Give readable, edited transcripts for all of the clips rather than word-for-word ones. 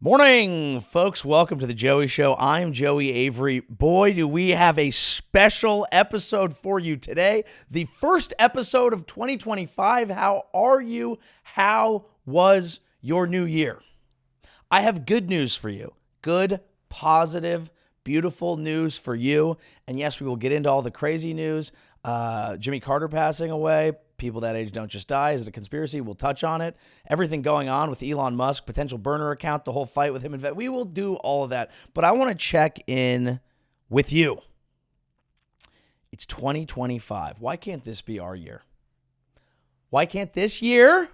Morning, folks. Welcome to the Joey Show. I'm Joey Avery. Boy, do we have a special episode for you today. The first episode of 2025. How are you? How was your new year? I have good news for you. Good, positive, beautiful news for you. And yes, we will get into all the crazy news. Jimmy Carter passing away. People that age don't just die. Is it a conspiracy? We'll touch on it. Everything going on with Elon Musk, potential burner account, the whole fight with him. We will do all of that. But I want to check in with you. It's 2025. Why can't this be our year? Why can't this year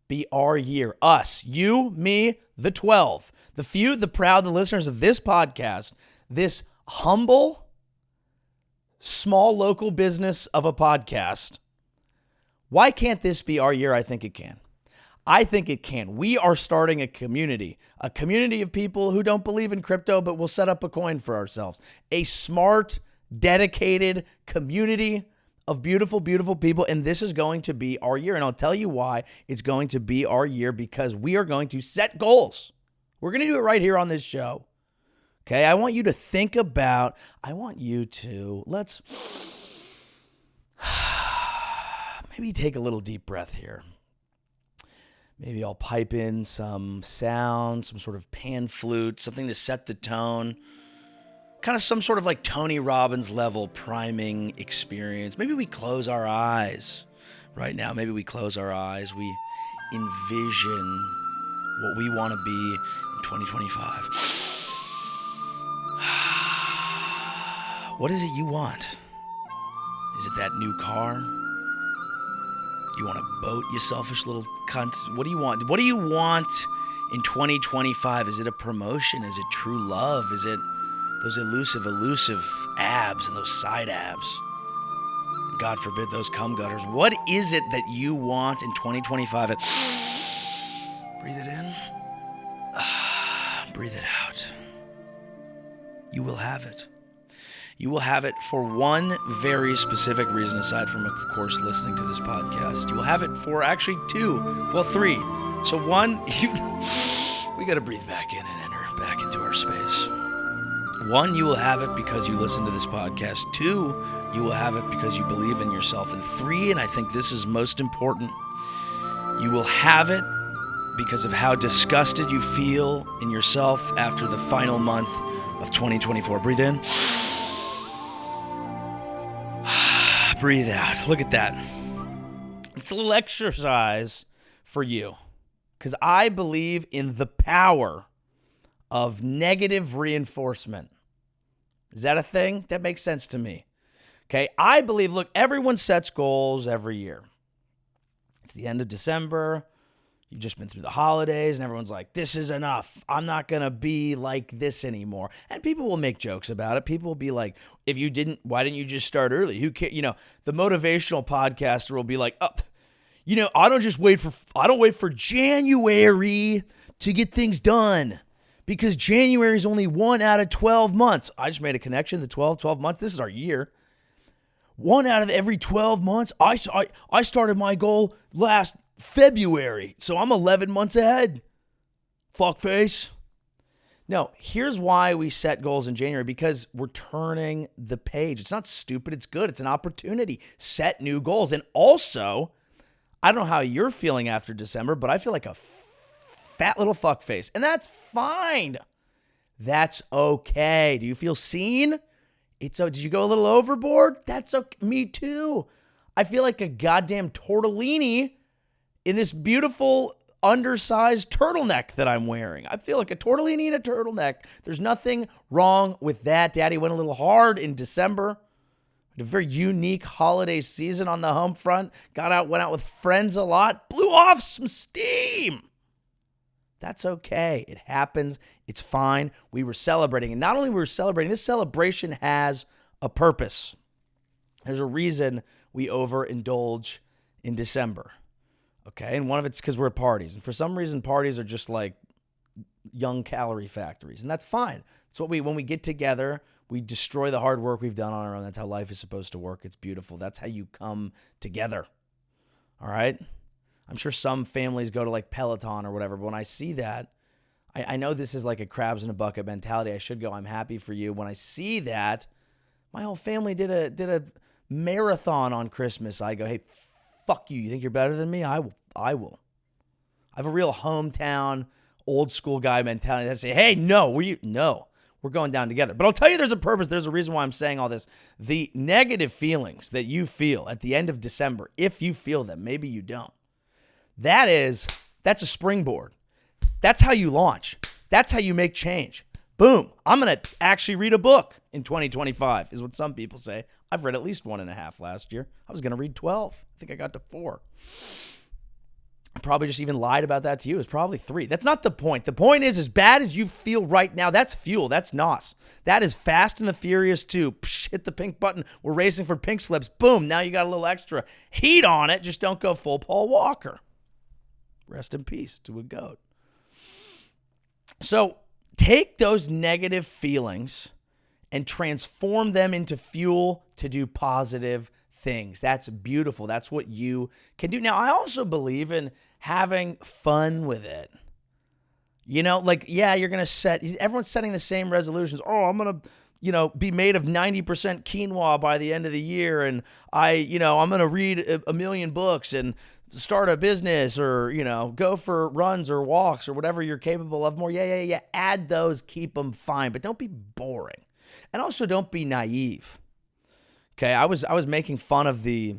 be our year? Us, you, me, the 12. The few, the proud, the listeners of this podcast, this humble, small local business of a podcast. Why can't this be our year? I think it can. I think it can. We are starting a community of people who don't believe in crypto, but will set up a coin for ourselves. A smart, dedicated community of beautiful, beautiful people. And this is going to be our year. And I'll tell you why it's going to be our year, because we are going to set goals. We're going to do it right here on this show. Okay. I want you to think about, let's maybe take a little deep breath here. Maybe I'll pipe in some sound, some sort of pan flute, something to set the tone. Kind of some sort of like Tony Robbins level priming experience. Maybe we close our eyes right now. Maybe we close our eyes. We envision what we want to be in 2025. What is it you want? Is it that new car? You want a boat, you selfish little cunt? What do you want? What do you want in 2025? Is it a promotion? Is it true love? Is it those elusive abs and those side abs? God forbid those cum gutters. What is it that you want in 2025? Breathe it in. Breathe it out. You will have it. You will have it for one very specific reason, aside from, of course, listening to this podcast. You will have it for actually three. So one, we got to breathe back in and enter back into our space. One, you will have it because you listen to this podcast. Two, you will have it because you believe in yourself. And three, and I think this is most important, you will have it because of how disgusted you feel in yourself after the final month of 2024. Breathe in. Breathe out. Look at that. It's a little exercise for you, because I believe in the power of negative reinforcement. Is that a thing? That makes sense to me. Okay. I believe, look, everyone sets goals every year. It's the end of December. You've just been through the holidays and everyone's like, this is enough. I'm not going to be like this anymore. And people will make jokes about it. People will be like, why didn't you just start early? Who cares? The motivational podcaster will be like, I don't wait for January to get things done, because January is only 1 out of 12 months. I just made a connection. The 12 months. This is our year. 1 out of every 12 months. I started my goal last February, so I'm 11 months ahead. Fuckface. No, here's why we set goals in January, because we're turning the page. It's not stupid. It's good. It's an opportunity. Set new goals. And also, I don't know how you're feeling after December, but I feel like a fat little fuckface. And that's fine. That's okay. Do you feel seen? Did you go a little overboard? That's okay. Me too. I feel like a goddamn tortellini in this beautiful undersized turtleneck that I'm wearing. I feel like a tortellini in a turtleneck. There's nothing wrong with that. Daddy went a little hard in December. A very unique holiday season on the home front. Went out with friends a lot. Blew off some steam. That's okay. It happens. It's fine. We were celebrating. And not only were we celebrating, this celebration has a purpose. There's a reason we overindulge in December. Okay, and one of it's because we're at parties. And for some reason, parties are just like young calorie factories. And that's fine. It's what when we get together, we destroy the hard work we've done on our own. That's how life is supposed to work. It's beautiful. That's how you come together. All right? I'm sure some families go to like Peloton or whatever. But when I see that, I know this is like a crabs in a bucket mentality. I should go, I'm happy for you. When I see that, my whole family did a marathon on Christmas. I go, hey, fuck you. You think you're better than me? I will. I have a real hometown, old school guy mentality. I say, hey, no, we're going down together. But I'll tell you there's a purpose. There's a reason why I'm saying all this. The negative feelings that you feel at the end of December, if you feel them, maybe you don't. That's a springboard. That's how you launch. That's how you make change. Boom. I'm going to actually read a book in 2025 is what some people say. I've read at least 1.5 last year. I was going to read 12. I think I got to 4. I probably just even lied about that to you. It's probably 3. That's not the point. The point is, as bad as you feel right now, that's fuel. That's NOS. That is Fast and the Furious 2. Psh, hit the pink button. We're racing for pink slips. Boom. Now you got a little extra heat on it. Just don't go full Paul Walker. Rest in peace to a goat. So take those negative feelings and transform them into fuel to do positive things. That's beautiful. That's what you can do. Now, I also believe in having fun with it. You know, like, yeah, everyone's setting the same resolutions. Oh, I'm going to, be made of 90% quinoa by the end of the year. And I'm going to read a million books and start a business or, go for runs or walks or whatever you're capable of more. Yeah. Add those, keep them fine, but don't be boring. And also don't be naive. Okay. I was making fun of the,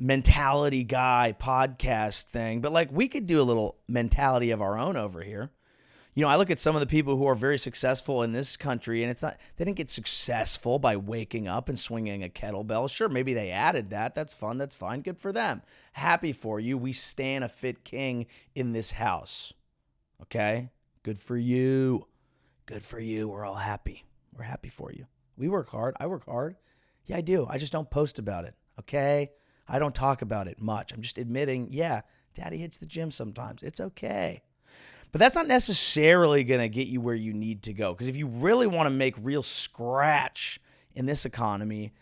mentality guy podcast thing, but like we could do a little mentality of our own over here. I look at some of the people who are very successful in this country, and they didn't get successful by waking up and swinging a kettlebell. Sure, maybe they added that. That's fun. That's fine. Good for them. Happy for you. We stand a fit king in this house. Okay? Good for you. Good for you. We're all happy. We're happy for you. We work hard. I work hard. Yeah, I do. I just don't post about it. Okay? I don't talk about it much. I'm just admitting, yeah, daddy hits the gym sometimes. It's okay. But that's not necessarily going to get you where you need to go. Because if you really want to make real scratch in this economy,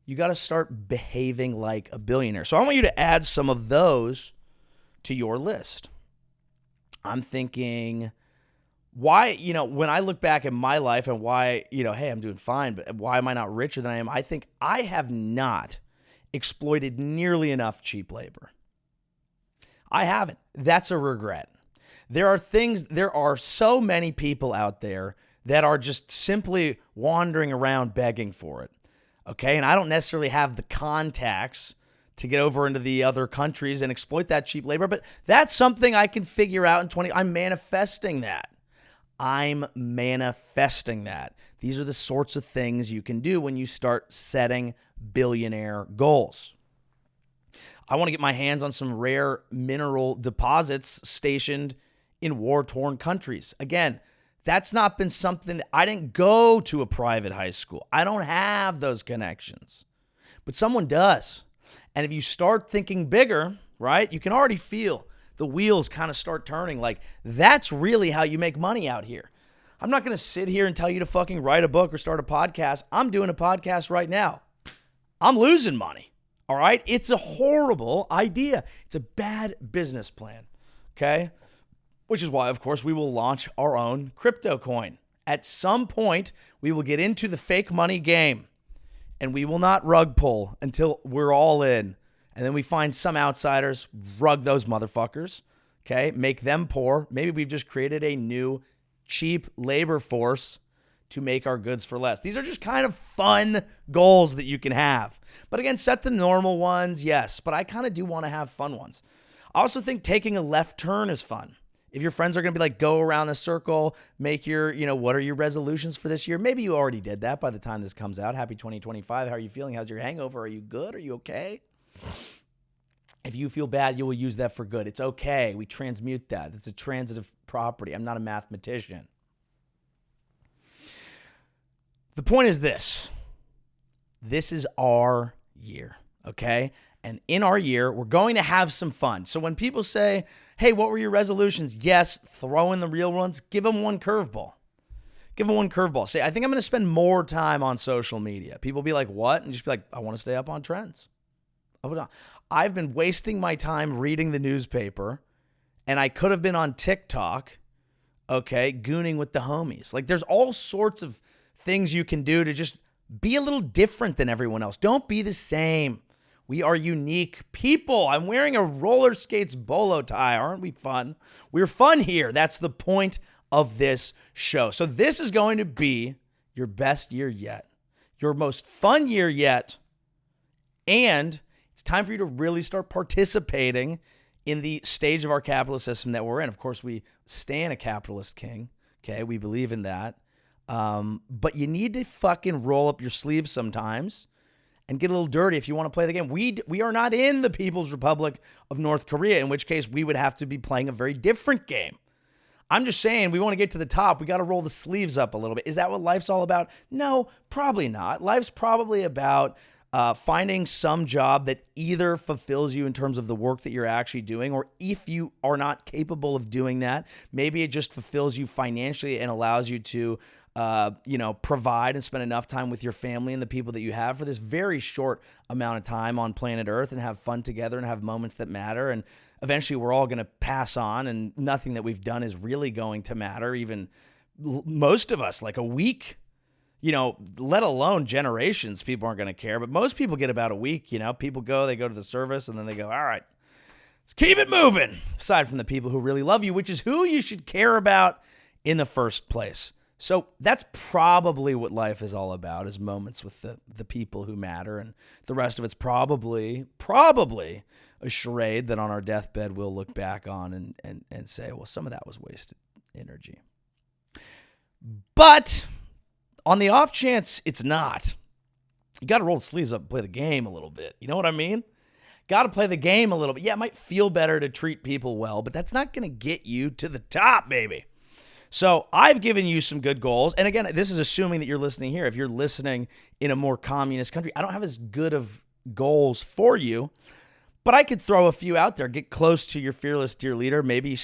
you got to start behaving like a billionaire. So I want you to add some of those to your list. I'm thinking, why, when I look back at my life and why, hey, I'm doing fine, but why am I not richer than I am? I think I have not exploited nearly enough cheap labor. I haven't. That's a regret. There are so many people out there that are just simply wandering around begging for it. Okay. And I don't necessarily have the contacts to get over into the other countries and exploit that cheap labor, but that's something I can figure out in I'm manifesting that. These are the sorts of things you can do when you start setting billionaire goals. I want to get my hands on some rare mineral deposits stationed in war-torn countries. Again, that's not been something I didn't go to a private high school. I don't have those connections, but someone does. And if you start thinking bigger, right, you can already feel the wheels kind of start turning. Like, that's really how you make money out here. I'm not going to sit here and tell you to fucking write a book or start a podcast. I'm doing a podcast right now. I'm losing money. All right. It's a horrible idea. It's a bad business plan. Okay. Which is why, of course, we will launch our own crypto coin. At some point, we will get into the fake money game, and we will not rug pull until we're all in. And then we find some outsiders, rug those motherfuckers, okay, make them poor. Maybe we've just created a new cheap labor force to make our goods for less. These are just kind of fun goals that you can have. But again, set the normal ones, yes, but I kind of do want to have fun ones. I also think taking a left turn is fun. If your friends are going to be like, go around the circle, make your, what are your resolutions for this year? Maybe you already did that by the time this comes out. Happy 2025. How are you feeling? How's your hangover? Are you good? Are you okay? If you feel bad, you will use that for good. It's okay. We transmute that. It's a transitive property. I'm not a mathematician. The point is this. This is our year, okay? And in our year, we're going to have some fun. So when people say, hey, what were your resolutions? Yes, throw in the real ones. Give them one curveball. Say, I think I'm going to spend more time on social media. People be like, what? And just be like, I want to stay up on trends. I've been wasting my time reading the newspaper and I could have been on TikTok, okay, gooning with the homies. Like, there's all sorts of things you can do to just be a little different than everyone else. Don't be the same. We are unique people. I'm wearing a roller skates bolo tie. Aren't we fun? We're fun here. That's the point of this show. So this is going to be your best year yet, your most fun year yet, and it's time for you to really start participating in the stage of our capitalist system that we're in. Of course, we stand a capitalist king, okay? We believe in that. But you need to fucking roll up your sleeves sometimes and get a little dirty if you want to play the game. We are not in the People's Republic of North Korea, in which case we would have to be playing a very different game. I'm just saying, we want to get to the top. We got to roll the sleeves up a little bit. Is that what life's all about? No, probably not. Life's probably about finding some job that either fulfills you in terms of the work that you're actually doing, or if you are not capable of doing that, maybe it just fulfills you financially and allows you to provide and spend enough time with your family and the people that you have for this very short amount of time on planet Earth and have fun together and have moments that matter. And eventually we're all going to pass on, and nothing that we've done is really going to matter. Even most of us, like a week, let alone generations, people aren't going to care. But most people get about a week, people they go to the service and then they go, all right, let's keep it moving. Aside from the people who really love you, which is who you should care about in the first place. So that's probably what life is all about, is moments with the people who matter. And the rest of it's probably a charade that on our deathbed we'll look back on and say, well, some of that was wasted energy. But on the off chance it's not, you got to roll the sleeves up and play the game a little bit. You know what I mean? Got to play the game a little bit. Yeah, it might feel better to treat people well, but that's not going to get you to the top, baby. So I've given you some good goals. And again, this is assuming that you're listening here. If you're listening in a more communist country, I don't have as good of goals for you, but I could throw a few out there. Get close to your fearless dear leader. Maybe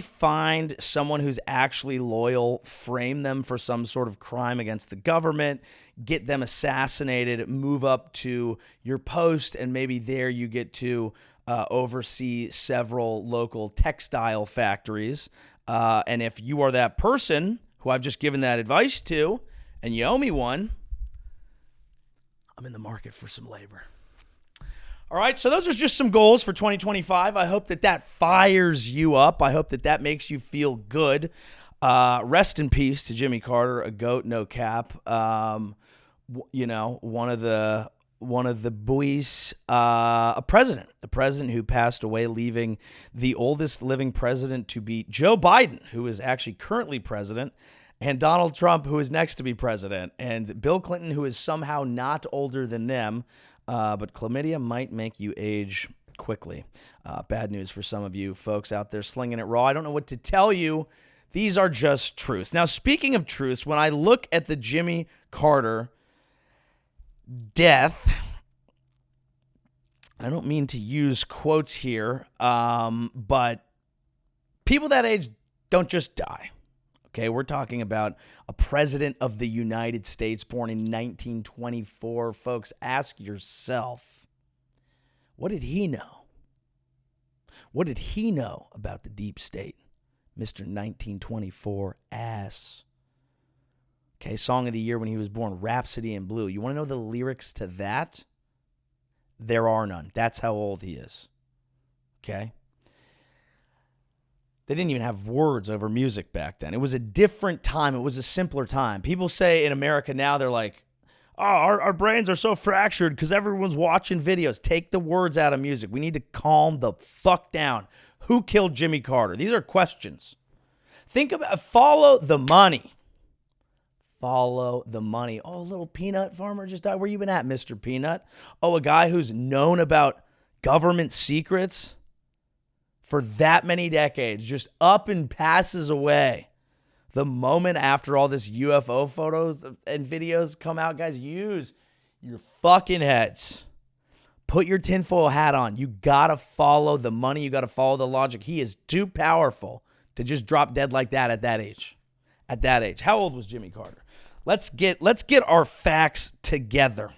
find someone who's actually loyal, frame them for some sort of crime against the government, get them assassinated, move up to your post, and maybe there you get to oversee several local textile factories. And if you are that person who I've just given that advice to, and you owe me one, I'm in the market for some labor. All right, so those are just some goals for 2025. I hope that fires you up. I hope that makes you feel good. Rest in peace to Jimmy Carter, a goat, no cap. One of the boys, a president who passed away, leaving the oldest living president to be Joe Biden, who is actually currently president, and Donald Trump, who is next to be president, and Bill Clinton, who is somehow not older than them, but chlamydia might make you age quickly. Bad news for some of you folks out there slinging it raw. I don't know what to tell you. These are just truths. Now, speaking of truths, when I look at the Jimmy Carter death, I don't mean to use quotes here, but people that age don't just die. Okay, we're talking about a president of the United States born in 1924. Folks, ask yourself, what did he know? What did he know about the deep state? Mr. 1924 ass. Okay, song of the year when he was born, Rhapsody in Blue. You want to know the lyrics to that? There are none. That's how old he is. Okay? They didn't even have words over music back then. It was a different time. It was a simpler time. People say in America now, they're like, oh, our brains are so fractured because everyone's watching videos. Take the words out of music. We need to calm the fuck down. Who killed Jimmy Carter? These are questions. Think about, follow the money. Follow the money. Oh, a little peanut farmer just died. Where you been at, Mr. Peanut? Oh, a guy who's known about government secrets for that many decades just up and passes away. The moment after all this UFO photos and videos come out, guys, use your fucking heads. Put your tinfoil hat on. You got to follow the money. You got to follow the logic. He is too powerful to just drop dead like that at that age. At that age. How old was Jimmy Carter? Let's get our facts together.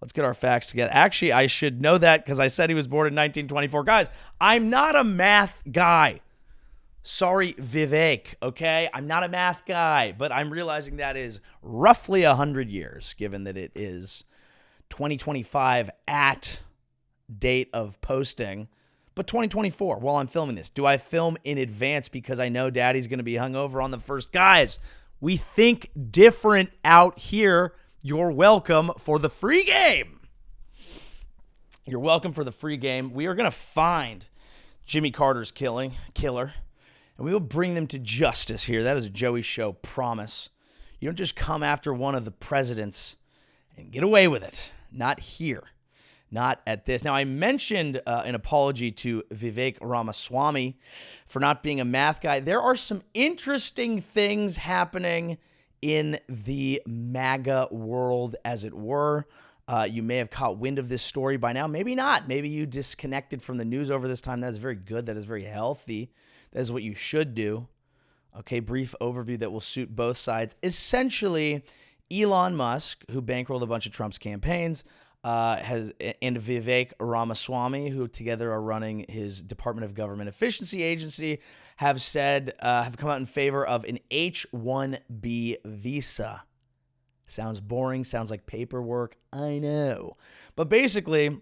Let's get our facts together. Actually, I should know that because I said he was born in 1924. Guys, I'm not a math guy. Sorry, Vivek, okay? I'm not a math guy, but I'm realizing that is roughly 100 years, given that it is 2025 at date of posting, but 2024 while I'm filming this. Do I film in advance because I know Daddy's going to be hungover on the first? Guys, we think different out here. You're welcome for the free game. You're welcome for the free game. We are going to find Jimmy Carter's killer, and we will bring them to justice here. That is a Joey Show promise. You don't just come after one of the presidents and get away with it. Not here. Not at this. Now, I mentioned an apology to Vivek Ramaswamy for not being a math guy. There are some interesting things happening in the MAGA world, as it were. You may have caught wind of this story by now. Maybe not. Maybe you disconnected from the news over this time. That is very good. That is very healthy. That is what you should do. Okay, brief overview that will suit both sides. Essentially, Elon Musk, who bankrolled a bunch of Trump's campaigns, and Vivek Ramaswamy, who together are running his Department of Government Efficiency Agency, have come out in favor of an H1B visa. Sounds boring, sounds like paperwork, I know. But basically,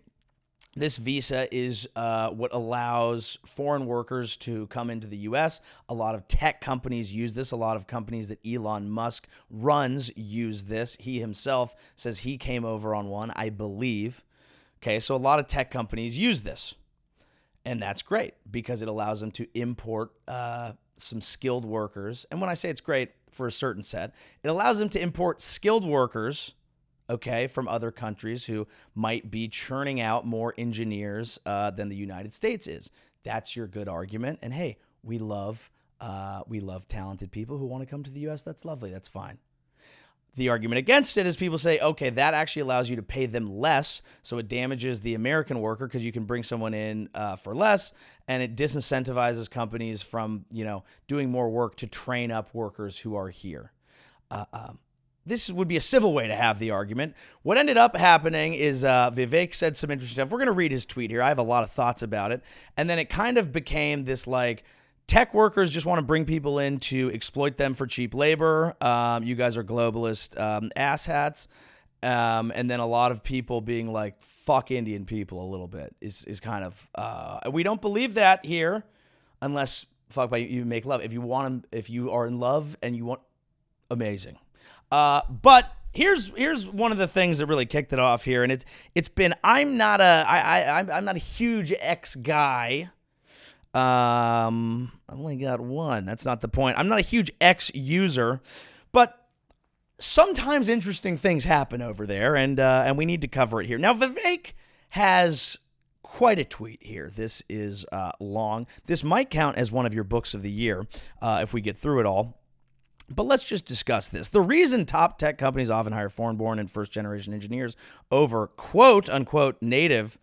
this visa is what allows foreign workers to come into the U.S. A lot of tech companies use this. A lot of companies that Elon Musk runs use this. He himself says he came over on one, I believe. Okay, so a lot of tech companies use this. And that's great because it allows them to import some skilled workers. And when I say it's great for a certain set, it allows them to import skilled workers, okay, from other countries who might be churning out more engineers than the United States is. That's your good argument. And hey, we love talented people who want to come to the U.S. That's lovely. That's fine. The argument against it is people say, okay, that actually allows you to pay them less, so it damages the American worker because you can bring someone in for less, and it disincentivizes companies from, doing more work to train up workers who are here. This would be a civil way to have the argument. What ended up happening is Vivek said some interesting stuff. We're going to read his tweet here. I have a lot of thoughts about it. And then it kind of became this tech workers just want to bring people in to exploit them for cheap labor. You guys are globalist asshats. And then a lot of people being like, fuck Indian people a little bit is kind of, we don't believe that here unless fuck by you make love. If you are in love and you want, amazing. But here's one of the things that really kicked it off here. And it's been, I'm not a huge X guy. I only got one. That's not the point. I'm not a huge X user, but sometimes interesting things happen over there, and we need to cover it here. Now, Vivek has quite a tweet here. This is long. This might count as one of your books of the year if we get through it all. But let's just discuss this. The reason top tech companies often hire foreign-born and first-generation engineers over quote-unquote native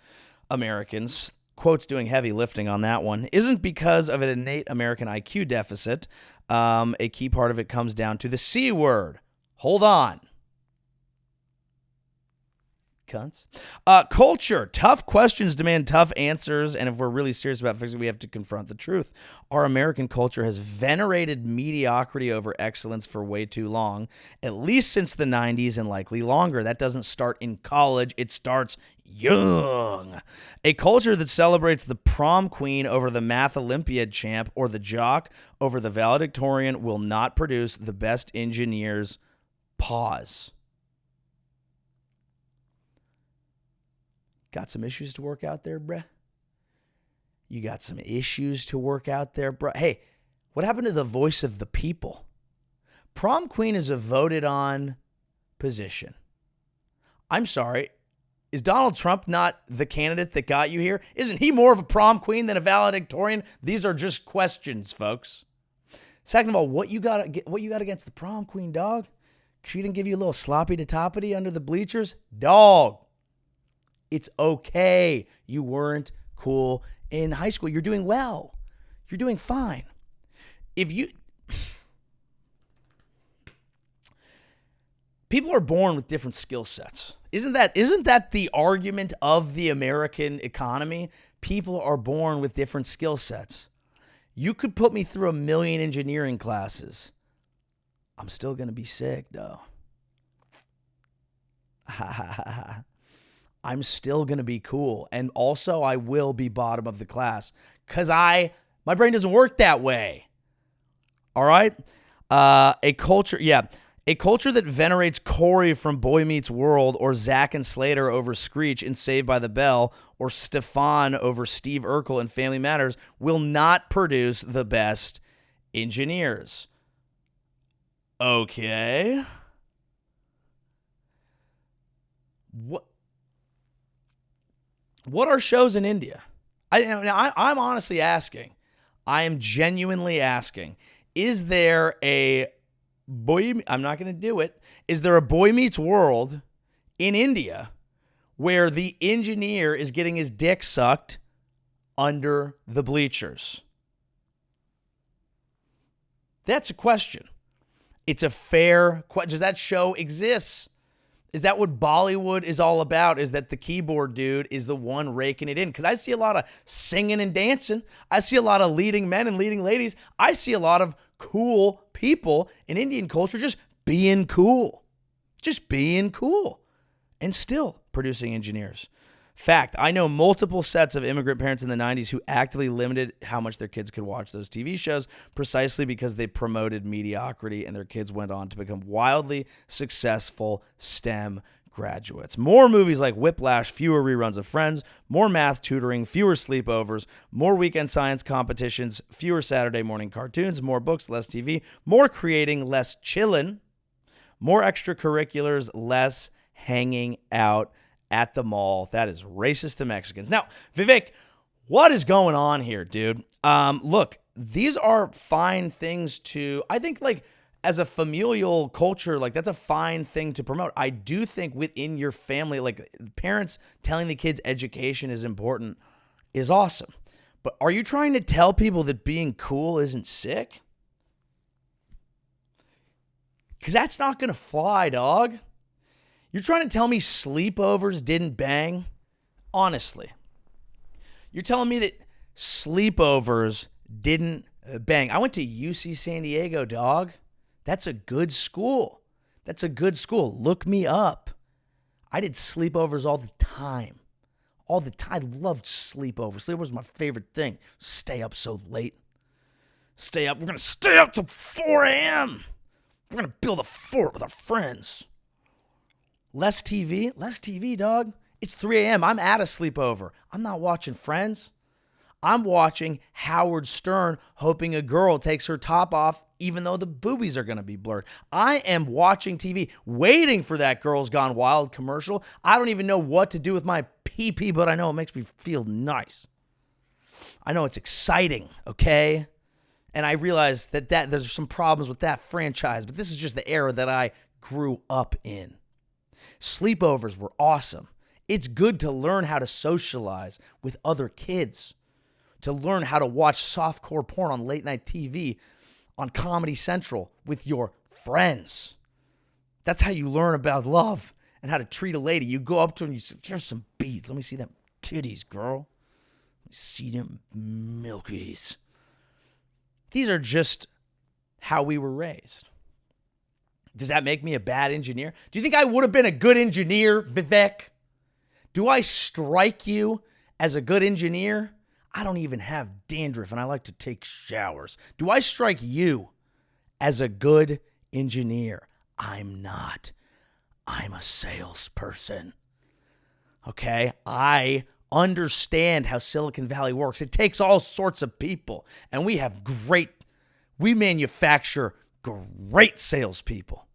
Americans, quotes doing heavy lifting on that one, isn't because of an innate American IQ deficit. A key part of it comes down to the C word. Hold on. Cunts. Culture. Tough questions demand tough answers, and if we're really serious about fixing it, we have to confront the truth. Our American culture has venerated mediocrity over excellence for way too long, at least since the 90s and likely longer. That doesn't start in college. It starts young. A culture that celebrates the prom queen over the math Olympiad champ or the jock over the valedictorian will not produce the best engineers. Pause. Got some issues to work out there, bruh? You got some issues to work out there, bruh? Hey, what happened to the voice of the people? Prom queen is a voted on position. I'm sorry. Is Donald Trump not the candidate that got you here? Isn't he more of a prom queen than a valedictorian? These are just questions, folks. Second of all, what you got against the prom queen, dog? She didn't give you a little sloppy to toppity under the bleachers? Dog. It's okay. You weren't cool in high school. You're doing well. You're doing fine. People are born with different skill sets. Isn't that the argument of the American economy? People are born with different skill sets. You could put me through 1 million engineering classes. I'm still going to be sick, though. I'm still going to be cool. And also, I will be bottom of the class because my brain doesn't work that way. All right? A culture that venerates Corey from Boy Meets World or Zack and Slater over Screech in Saved by the Bell or Stefan over Steve Urkel in Family Matters will not produce the best engineers. Okay. What are shows in India? I'm honestly asking. I am genuinely asking. Is there a I'm not going to do it. Is there a Boy Meets World in India where the engineer is getting his dick sucked under the bleachers? That's a question. It's a fair question. Does that show exist? Is that what Bollywood is all about? Is that the keyboard dude is the one raking it in? Because I see a lot of singing and dancing. I see a lot of leading men and leading ladies. I see a lot of cool people in Indian culture just being cool. Just being cool. And still producing engineers. Fact, I know multiple sets of immigrant parents in the 90s who actively limited how much their kids could watch those TV shows precisely because they promoted mediocrity and their kids went on to become wildly successful STEM graduates. More movies like Whiplash, fewer reruns of Friends, more math tutoring, fewer sleepovers, more weekend science competitions, fewer Saturday morning cartoons, more books, less TV, more creating, less chillin', more extracurriculars, less hanging out at the mall. That is racist to Mexicans. Now, Vivek, what is going on here, dude? Look, these are fine things to, I think, like, as a familial culture, like, that's a fine thing to promote. I do think within your family, like, parents telling the kids education is important is awesome. But are you trying to tell people that being cool isn't sick? Because that's not going to fly, dog. You're trying to tell me sleepovers didn't bang? Honestly. You're telling me that sleepovers didn't bang. I went to UC San Diego, dog. That's a good school. That's a good school. Look me up. I did sleepovers all the time. All the time. I loved sleepovers. Sleepovers was my favorite thing. Stay up so late. Stay up. We're going to stay up till 4 a.m. We're going to build a fort with our friends. Less TV? Less TV, dog. It's 3 a.m. I'm at a sleepover. I'm not watching Friends. I'm watching Howard Stern hoping a girl takes her top off even though the boobies are going to be blurred. I am watching TV, waiting for that Girls Gone Wild commercial. I don't even know what to do with my pee-pee, but I know it makes me feel nice. I know it's exciting, okay? And I realize that there's some problems with that franchise, but this is just the era that I grew up in. Sleepovers were awesome. It's good to learn how to socialize with other kids, to learn how to watch softcore porn on late night TV on Comedy Central with your friends. That's how you learn about love and how to treat a lady. You go up to her and you say, here's some beads. Let me see them titties, girl. Let me see them milkies. These are just how we were raised. Does that make me a bad engineer? Do you think I would have been a good engineer, Vivek? Do I strike you as a good engineer? I don't even have dandruff and I like to take showers. Do I strike you as a good engineer? I'm not. I'm a salesperson. Okay? I understand how Silicon Valley works. It takes all sorts of people, and we manufacture great salespeople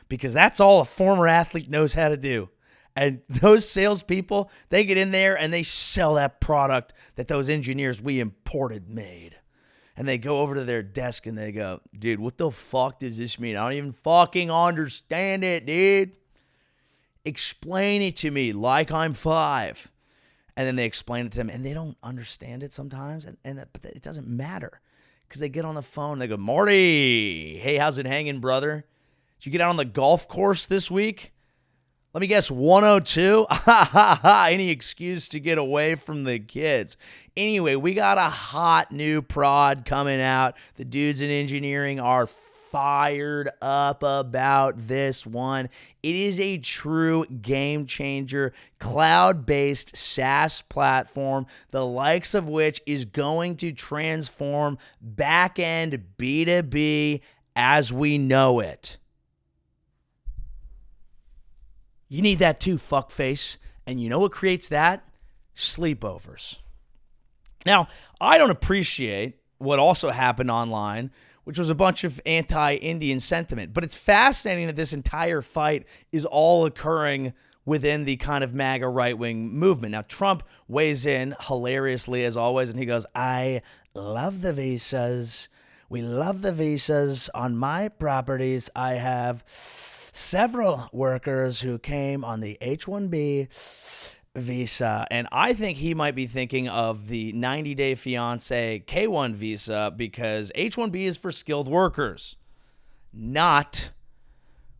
because that's all a former athlete knows how to do. And those salespeople, they get in there and they sell that product that those engineers we imported made. And they go over to their desk and they go, dude, what the fuck does this mean? I don't even fucking understand it, dude. Explain it to me like I'm 5. And then they explain it to them and they don't understand it sometimes. But it doesn't matter because they get on the phone and they go, Marty, hey, how's it hanging, brother? Did you get out on the golf course this week? Let me guess, 102? Any excuse to get away from the kids. Anyway, we got a hot new prod coming out. The dudes in engineering are fired up about this one. It is a true game changer, cloud-based SaaS platform, the likes of which is going to transform back-end B2B as we know it. You need that too, fuckface. And you know what creates that? Sleepovers. Now, I don't appreciate what also happened online, which was a bunch of anti-Indian sentiment. But it's fascinating that this entire fight is all occurring within the kind of MAGA right-wing movement. Now, Trump weighs in hilariously as always, and he goes, I love the visas. We love the visas. On my properties, I have several workers who came on the H1B visa. And I think he might be thinking of the 90-day fiance K1 visa, because H1B is for skilled workers, not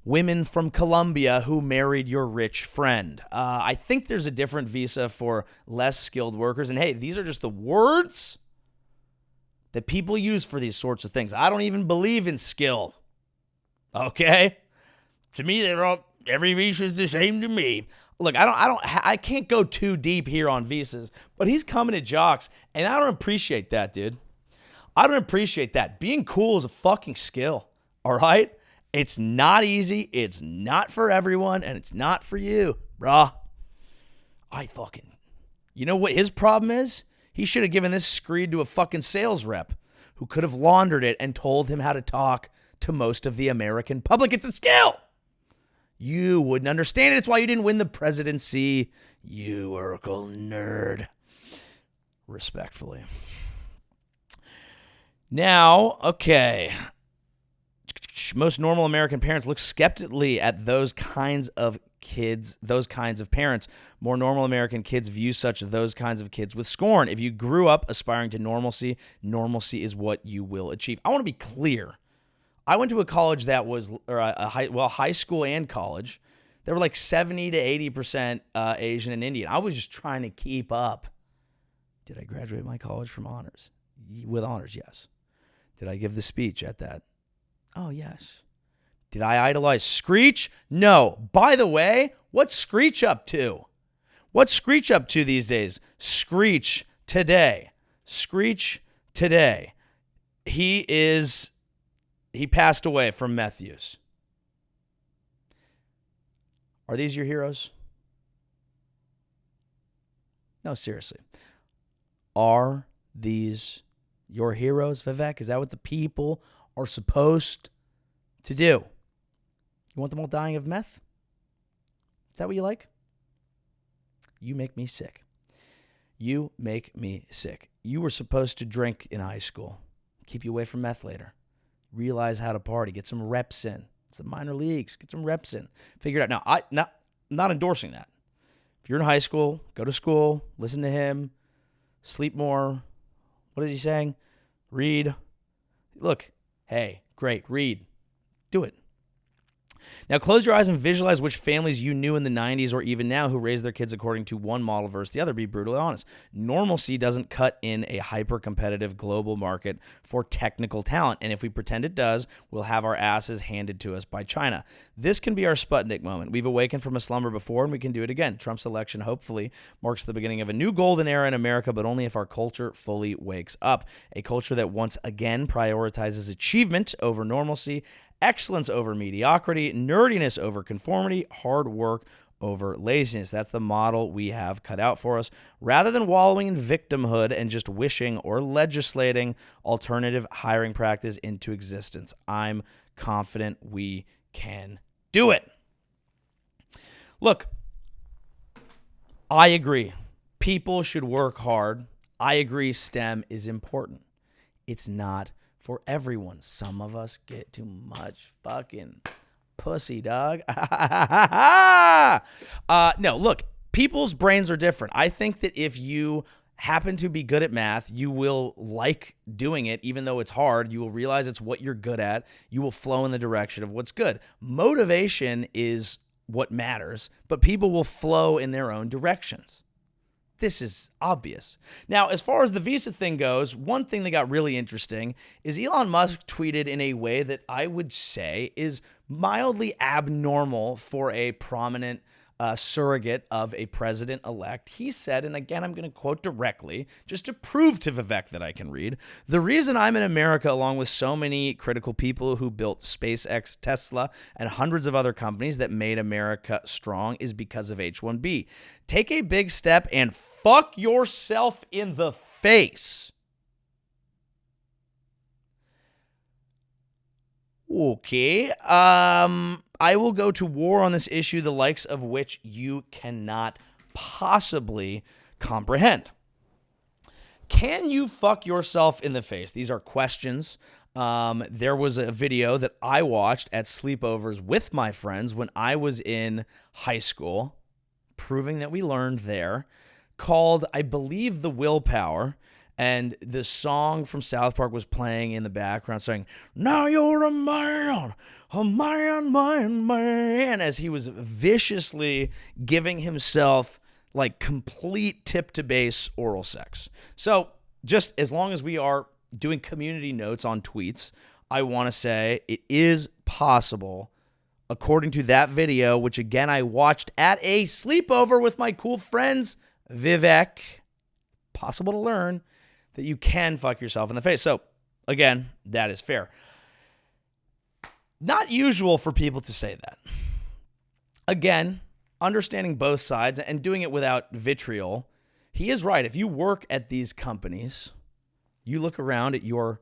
women from Colombia who married your rich friend. I think there's a different visa for less skilled workers. And hey, these are just the words that people use for these sorts of things. I don't even believe in skill. Okay? To me, every visa is the same to me. Look, I can't go too deep here on visas, but he's coming at jocks, and I don't appreciate that, dude. I don't appreciate that. Being cool is a fucking skill, all right? It's not easy, it's not for everyone, and it's not for you, bruh. You know what his problem is? He should have given this screed to a fucking sales rep who could have laundered it and told him how to talk to most of the American public. It's a skill. You wouldn't understand it. It's why you didn't win the presidency, you Urkel nerd. Respectfully. Now, okay. Most normal American parents look skeptically at those kinds of kids, those kinds of parents. More normal American kids view those kinds of kids with scorn. If you grew up aspiring to normalcy, normalcy is what you will achieve. I want to be clear. I went to a college that was, high school and college. There were like 70 to 80% Asian and Indian. I was just trying to keep up. Did I graduate my college from honors? With honors, yes. Did I give the speech at that? Oh, yes. Did I idolize Screech? No. By the way, what's Screech up to? What's Screech up to these days? Screech today. Screech today. He passed away from meth use. Are these your heroes? No, seriously. Are these your heroes, Vivek? Is that what the people are supposed to do? You want them all dying of meth? Is that what you like? You make me sick. You make me sick. You were supposed to drink in high school. Keep you away from meth later. Realize how to party. Get some reps in. It's the minor leagues. Get some reps in. Figure it out. Now, I'm not endorsing that. If you're in high school, go to school, listen to him, sleep more. What is he saying? Read. Look, hey, great, read. Do it. Now, close your eyes and visualize which families you knew in the 90s or even now who raised their kids according to one model versus the other. Be brutally honest. Normalcy doesn't cut in a hyper-competitive global market for technical talent, and if we pretend it does, we'll have our asses handed to us by China. This can be our Sputnik moment. We've awakened from a slumber before, and we can do it again. Trump's election, hopefully, marks the beginning of a new golden era in America, but only if our culture fully wakes up. A culture that once again prioritizes achievement over normalcy, excellence over mediocrity, nerdiness over conformity, hard work over laziness. That's the model we have cut out for us. Rather than wallowing in victimhood and just wishing or legislating alternative hiring practice into existence, I'm confident we can do it. Look, I agree. People should work hard. I agree STEM is important. It's not for everyone. Some of us get too much fucking pussy, dog. No, look, people's brains are different. I think that if you happen to be good at math, you will like doing it, even though it's hard. You will realize it's what you're good at. You will flow in the direction of what's good. Motivation is what matters, but people will flow in their own directions. This is obvious. Now, as far as the visa thing goes, one thing that got really interesting is Elon Musk tweeted in a way that I would say is mildly abnormal for a prominent surrogate of a president-elect. He said, and again, I'm going to quote directly, just to prove to Vivek that I can read, "The reason I'm in America, along with so many critical people who built SpaceX, Tesla, and hundreds of other companies that made America strong, is because of H1B. Take a big step and fuck yourself in the face." Okay. I will go to war on this issue, the likes of which you cannot possibly comprehend. Can you fuck yourself in the face? These are questions. There was a video that I watched at sleepovers with my friends when I was in high school, proving that we learned there, called, I believe, The Willpower. And the song from South Park was playing in the background saying, "Now you're a man, man," as he was viciously giving himself like complete tip to base oral sex. So just as long as we are doing community notes on tweets, I want to say it is possible, according to that video, which again I watched at a sleepover with my cool friends, Vivek, possible to learn that you can fuck yourself in the face. So, again, that is fair. Not usual for people to say that. Again, understanding both sides and doing it without vitriol, he is right. If you work at these companies, you look around at your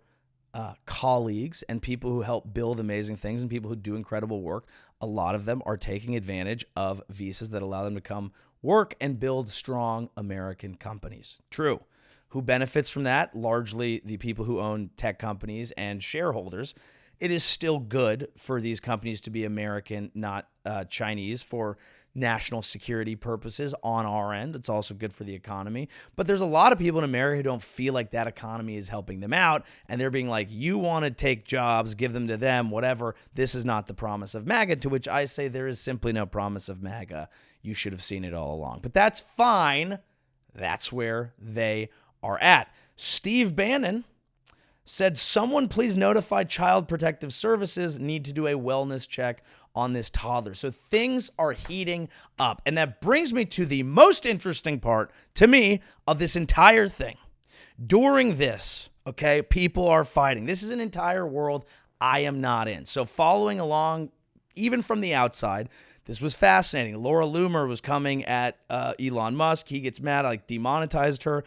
colleagues and people who help build amazing things and people who do incredible work, a lot of them are taking advantage of visas that allow them to come work and build strong American companies. True. Who benefits from that? Largely the people who own tech companies and shareholders. It is still good for these companies to be American, not Chinese, for national security purposes on our end. It's also good for the economy. But there's a lot of people in America who don't feel like that economy is helping them out, and they're being like, you want to take jobs, give them to them, whatever. This is not the promise of MAGA, to which I say there is simply no promise of MAGA. You should have seen it all along. But that's fine. That's where they are at. Steve Bannon said, "Someone please notify Child Protective Services, need to do a wellness check on this toddler." So things are heating up. And that brings me to the most interesting part to me of this entire thing. During this, okay, people are fighting. This is an entire world I am not in. So following along, even from the outside, this was fascinating. Laura Loomer was coming at Elon Musk. He gets mad, like demonetized her,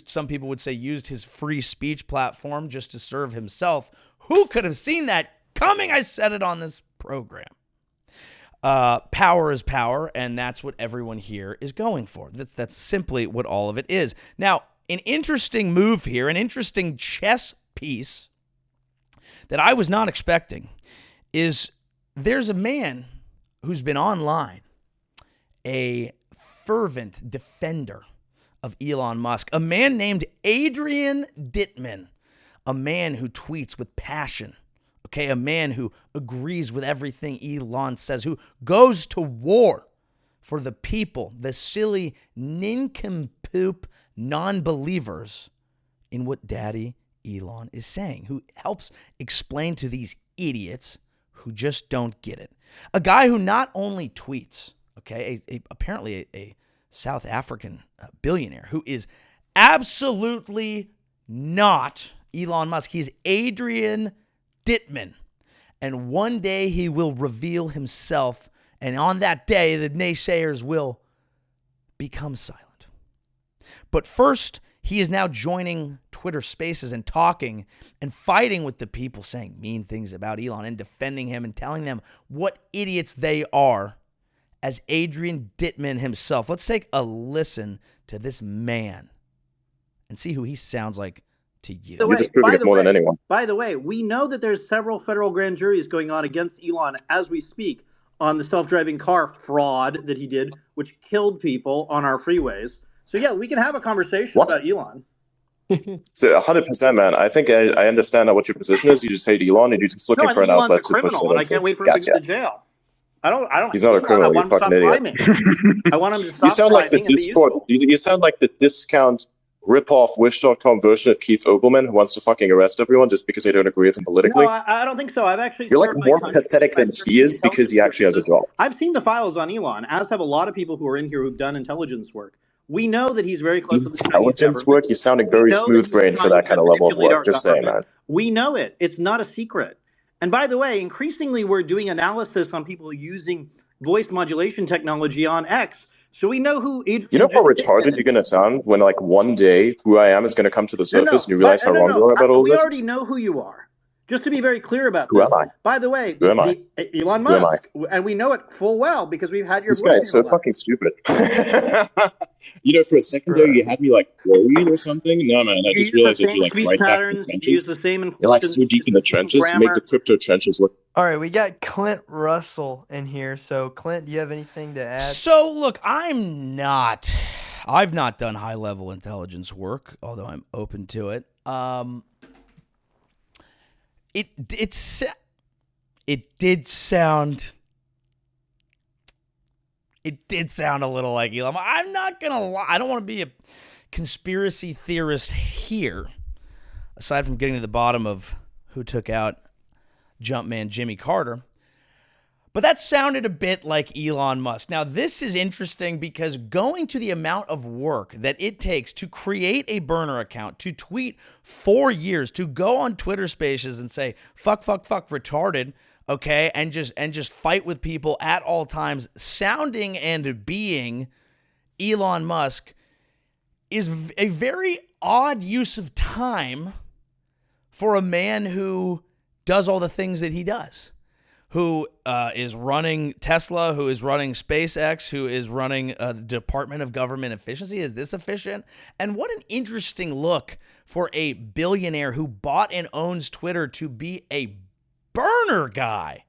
some people would say used his free speech platform just to serve himself. Who could have seen that coming? I said it on this program. Power is power, and that's what everyone here is going for. That's simply what all of it is. Now, an interesting move here, an interesting chess piece that I was not expecting is there's a man who's been online, a fervent defender of Elon Musk, a man named Adrian Dittman, a man who tweets with passion, okay, a man who agrees with everything Elon says, who goes to war for the people, the silly nincompoop non-believers in what Daddy Elon is saying, who helps explain to these idiots who just don't get it. A guy who not only tweets, okay, apparently a South African billionaire who is absolutely not Elon Musk. He's Adrian Dittman. And one day he will reveal himself. And on that day, the naysayers will become silent. But first, he is now joining Twitter Spaces and talking and fighting with the people saying mean things about Elon and defending him and telling them what idiots they are as Adrian Dittman himself. Let's take a listen to this man and see who he sounds like to you. You're just proving it more than anyone. By the way, we know that there's several federal grand juries going on against Elon as we speak on the self-driving car fraud that he did, which killed people on our freeways. So yeah, we can have a conversation about Elon. So 100%, man. I think I understand what your position is. You just hate Elon, and you're just looking for an outlet to push that into. I can't wait for him to get to jail. I don't. He's not a criminal. You're a fucking idiot. I want him to stop. You sound like the Discord. You sound like the discount rip-off Wish.com version of Keith Olbermann, who wants to fucking arrest everyone just because they don't agree with him politically. No, I don't think so. I've actually. You're like more pathetic than he is because he actually has a job. I've seen the files on Elon, as have a lot of people who are in here who've done intelligence work. We know that he's very close to the intelligence work. You're sounding very smooth-brained for that kind of level of work. Just saying, man. We know it. It's not a secret. And by the way, increasingly we're doing analysis on people using voice modulation technology on X. So we know who... You know how retarded you're going to sound when, like, one day who I am is going to come to the surface and you realize how wrong you are about all this? We already know who you are. Just to be very clear about this. Who am I? By the way, Elon Musk. Who am I? And we know it full well because we've had your... This guy is so fucking stupid. You know, for a second there, you had me, like, worried or something. No, man, I just realized that you're, like, right back in the trenches. You're, like, so deep in the trenches. You make the crypto trenches look... All right, we got Clint Russell in here. So, Clint, do you have anything to add? So, look, I've not done high-level intelligence work, although I'm open to it. It did sound a little like Elon. I'm not going to lie. I don't want to be a conspiracy theorist here, aside from getting to the bottom of who took out Jumpman Jimmy Carter. But that sounded a bit like Elon Musk. Now, this is interesting because going to the amount of work that it takes to create a burner account, to tweet 4 years, to go on Twitter Spaces and say, fuck, retarded, okay, and just fight with people at all times, sounding and being Elon Musk, is a very odd use of time for a man who does all the things that he does. Who is running Tesla, who is running SpaceX, who is running the Department of Government Efficiency. Is this efficient? And what an interesting look for a billionaire who bought and owns Twitter to be a burner guy.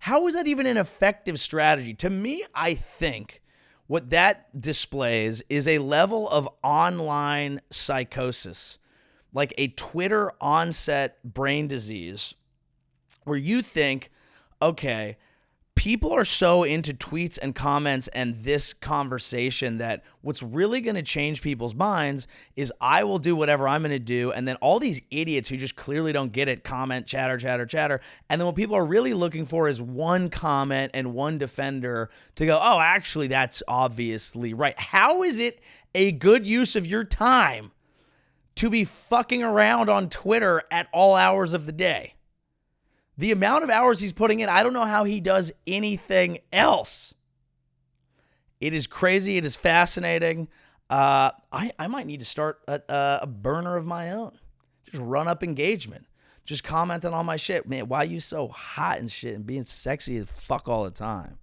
How is that even an effective strategy? To me, I think what that displays is a level of online psychosis, like a Twitter onset brain disease, where you think, okay, people are so into tweets and comments and this conversation that what's really going to change people's minds is I will do whatever I'm going to do, and then all these idiots who just clearly don't get it comment, chatter, and then what people are really looking for is one comment and one defender to go, oh, actually, that's obviously right. How is it a good use of your time to be fucking around on Twitter at all hours of the day? The amount of hours he's putting in, I don't know how he does anything else. It is crazy. It is fascinating. I might need to start a burner of my own. Just run up engagement. Just commenting on my shit. Man, why are you so hot and shit and being sexy as fuck all the time?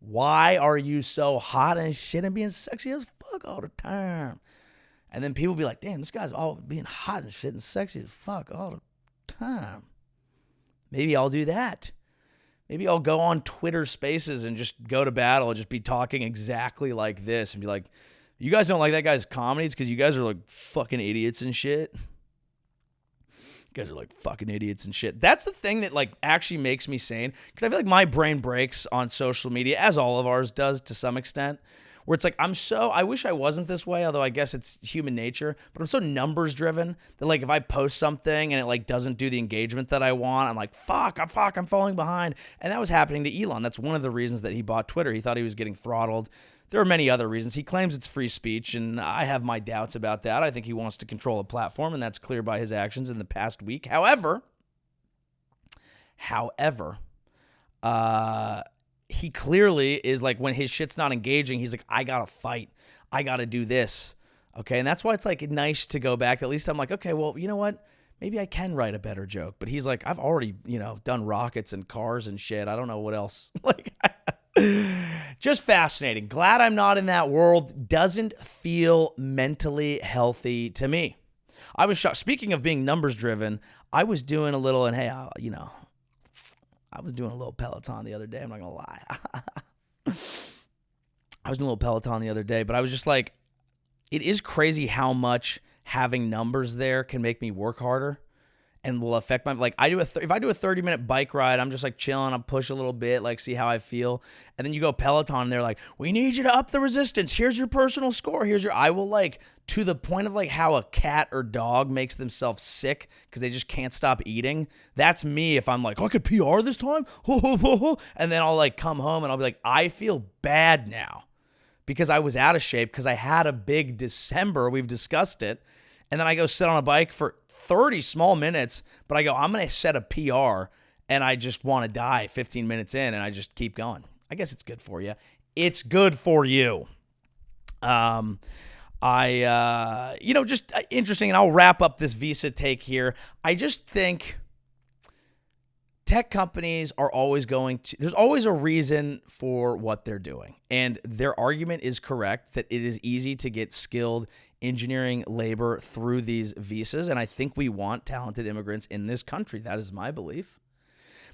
Why are you so hot and shit and being sexy as fuck all the time? And then people be like, damn, this guy's all being hot and shit and sexy as fuck all the time. Maybe I'll do that. Maybe I'll go on Twitter Spaces and just go to battle and just be talking exactly like this and be like, you guys don't like that guy's comedies because you guys are like fucking idiots and shit. You guys are like fucking idiots and shit. That's the thing that like actually makes me sane, because I feel like my brain breaks on social media, as all of ours does to some extent, where it's like I wish I wasn't this way, although I guess it's human nature, but I'm so numbers driven that like if I post something and it like doesn't do the engagement that I want, I'm like, I'm falling behind. And that was happening to Elon. That's one of the reasons that he bought Twitter. He thought he was getting throttled. There are many other reasons. He claims it's free speech, and I have my doubts about that. I think he wants to control a platform, and that's clear by his actions in the past week. However, he clearly is like, when his shit's not engaging, he's like, I gotta fight. I gotta do this. Okay. And that's why it's like nice to go back. At least I'm like, okay, well, you know what? Maybe I can write a better joke. But he's like, I've already, done rockets and cars and shit. I don't know what else. Like, just fascinating. Glad I'm not in that world. Doesn't feel mentally healthy to me. I was shocked. Speaking of being numbers driven, I was doing a little, and hey, I was doing a little Peloton the other day. I'm not going to lie. I was doing a little Peloton the other day, but I was just like, it is crazy how much having numbers there can make me work harder and will affect my, like, if I do a 30-minute bike ride, I'm just like chilling, I'll push a little bit, like see how I feel. And then you go Peloton and they're like, we need you to up the resistance. Here's your personal score. I will, like, to the point of like how a cat or dog makes themselves sick because they just can't stop eating. That's me if I'm like, I could PR this time. And then I'll like come home and I'll be like, I feel bad now because I was out of shape because I had a big December. We've discussed it. And then I go sit on a bike for 30 small minutes, but I go, I'm going to set a PR, and I just want to die 15 minutes in, and I just keep going. I guess it's good for you. It's good for you. Just interesting, and I'll wrap up this Visa take here. I just think tech companies are always there's always a reason for what they're doing. And their argument is correct that it is easy to get skilled engineering labor through these visas. And I think we want talented immigrants in this country. That is my belief.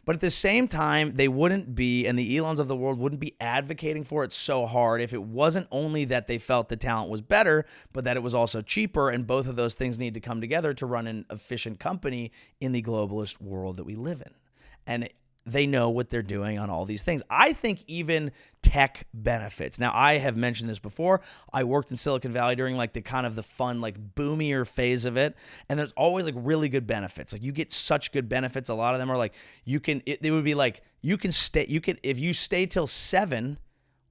But at the same time, they wouldn't be, and the Elons of the world wouldn't be advocating for it so hard if it wasn't only that they felt the talent was better, but that it was also cheaper. And both of those things need to come together to run an efficient company in the globalist world that we live in. And they know what they're doing on all these things. I think even tech benefits. Now, I have mentioned this before. I worked in Silicon Valley during like the kind of the fun, like boomier phase of it. And there's always like really good benefits. Like you get such good benefits. A lot of them are like, they would be like, if you stay till 7,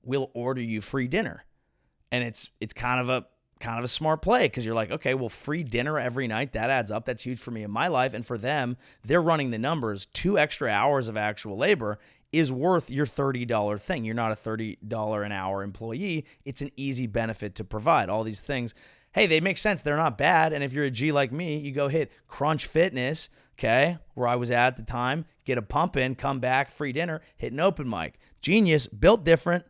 we'll order you free dinner. And it's kind of a smart play because you're like, okay, well, free dinner every night, that adds up. That's huge for me in my life. And for them, they're running the numbers. 2 extra hours of actual labor is worth your $30 thing. You're not a $30 an hour employee. It's an easy benefit to provide. All these things, hey, they make sense. They're not bad. And if you're a G like me, you go hit Crunch Fitness, okay, where I was at the time, get a pump in, come back, free dinner, hit an open mic. Genius, built different.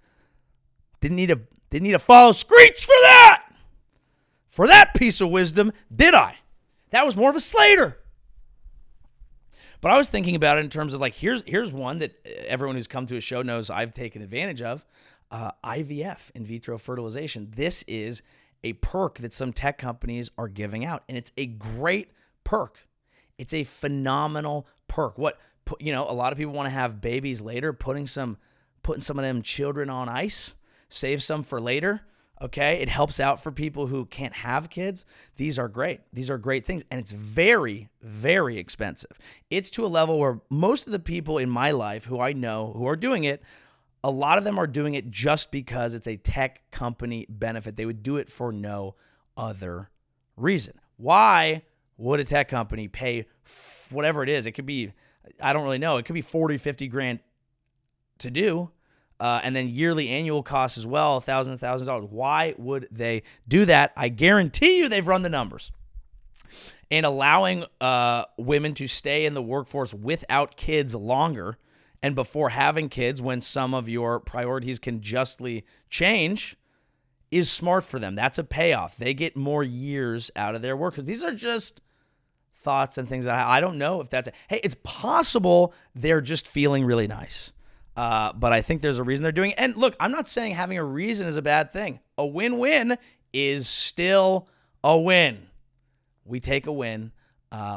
Didn't need to follow Screech for that. For that piece of wisdom, did I? That was more of a Slater. But I was thinking about it in terms of like, here's one that everyone who's come to a show knows I've taken advantage of, IVF, in vitro fertilization. This is a perk that some tech companies are giving out, and it's a great perk. It's a phenomenal perk. A lot of people want to have babies later, putting some of them children on ice, save some for later. Okay, it helps out for people who can't have kids. These are great. These are great things. And it's very, very expensive. It's to a level where most of the people in my life who I know who are doing it, a lot of them are doing it just because it's a tech company benefit. They would do it for no other reason. Why would a tech company pay whatever it is? It could be, I don't really know. It could be 40, 50 grand to do. And then yearly annual costs as well, $1,000. Why would they do that? I guarantee you they've run the numbers. And allowing women to stay in the workforce without kids longer and before having kids when some of your priorities can justly change is smart for them. That's a payoff. They get more years out of their workers. These are just thoughts and things that I don't know if that's hey, it's possible they're just feeling really nice. But I think there's a reason they're doing it. And look, I'm not saying having a reason is a bad thing. A win-win is still a win. We take a win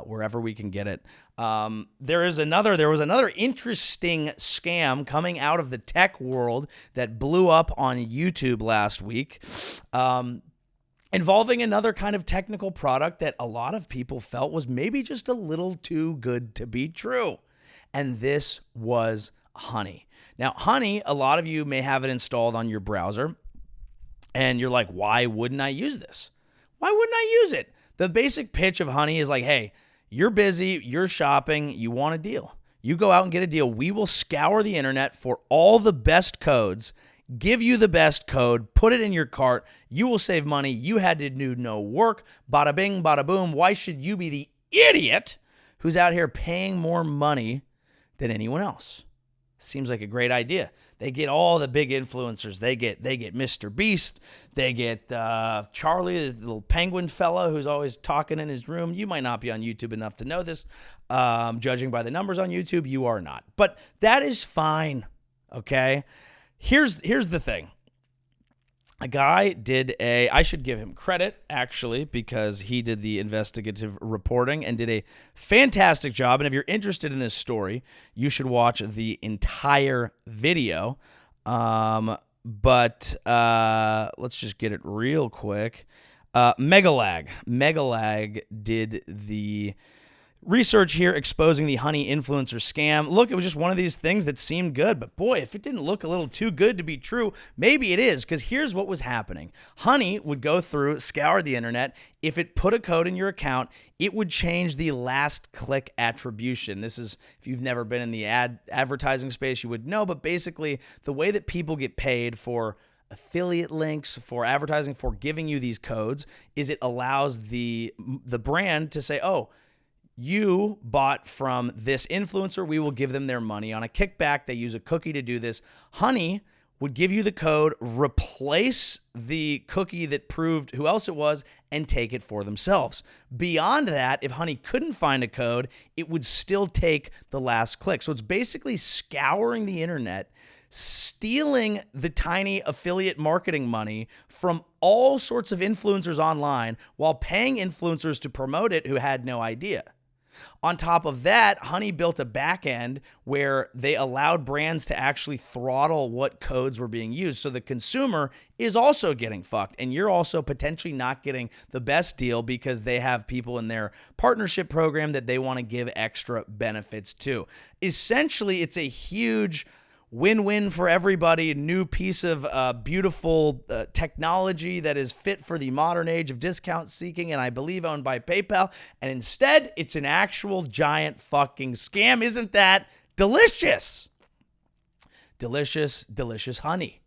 wherever we can get it. There was another interesting scam coming out of the tech world that blew up on YouTube last week, involving another kind of technical product that a lot of people felt was maybe just a little too good to be true. And this was Honey. Now, Honey, a lot of you may have it installed on your browser, and you're like, why wouldn't I use this? Why wouldn't I use it? The basic pitch of Honey is like, hey, you're busy, you're shopping, you want a deal. You go out and get a deal. We will scour the internet for all the best codes, give you the best code, put it in your cart. You will save money. You had to do no work. Bada bing, bada boom. Why should you be the idiot who's out here paying more money than anyone else? Seems like a great idea. They get all the big influencers. They get Mr. Beast. They get Charlie, the little penguin fella who's always talking in his room. You might not be on YouTube enough to know this. Judging by the numbers on YouTube, you are not. But that is fine, okay? Here's the thing. a guy did I should give him credit, actually, because he did the investigative reporting and did a fantastic job. And if you're interested in this story, you should watch the entire video. But let's just get it real quick. Megalag did the research here exposing the honey influencer scam. Look, it was just one of these things that seemed good, but boy, if it didn't look a little too good to be true, maybe it is, because here's what was happening. Honey would go through, scour the internet. If it put a code in your account, it would change the last click attribution. This is, if you've never been in the advertising space, you would know, but basically the way that people get paid for affiliate links, for advertising, for giving you these codes, is it allows the brand to say, oh, you bought from this influencer, we will give them their money on a kickback. They use a cookie to do this. Honey would give you the code, replace the cookie that proved who else it was, and take it for themselves. Beyond that, if Honey couldn't find a code, it would still take the last click. So it's basically scouring the internet, stealing the tiny affiliate marketing money from all sorts of influencers online while paying influencers to promote it who had no idea. On top of that, Honey built a back end where they allowed brands to actually throttle what codes were being used. So the consumer is also getting fucked, and you're also potentially not getting the best deal because they have people in their partnership program that they want to give extra benefits to. Essentially, it's a huge win-win for everybody, a new piece of beautiful technology that is fit for the modern age of discount seeking, and I believe owned by PayPal. And instead, it's an actual giant fucking scam. Isn't that delicious? Delicious, delicious honey.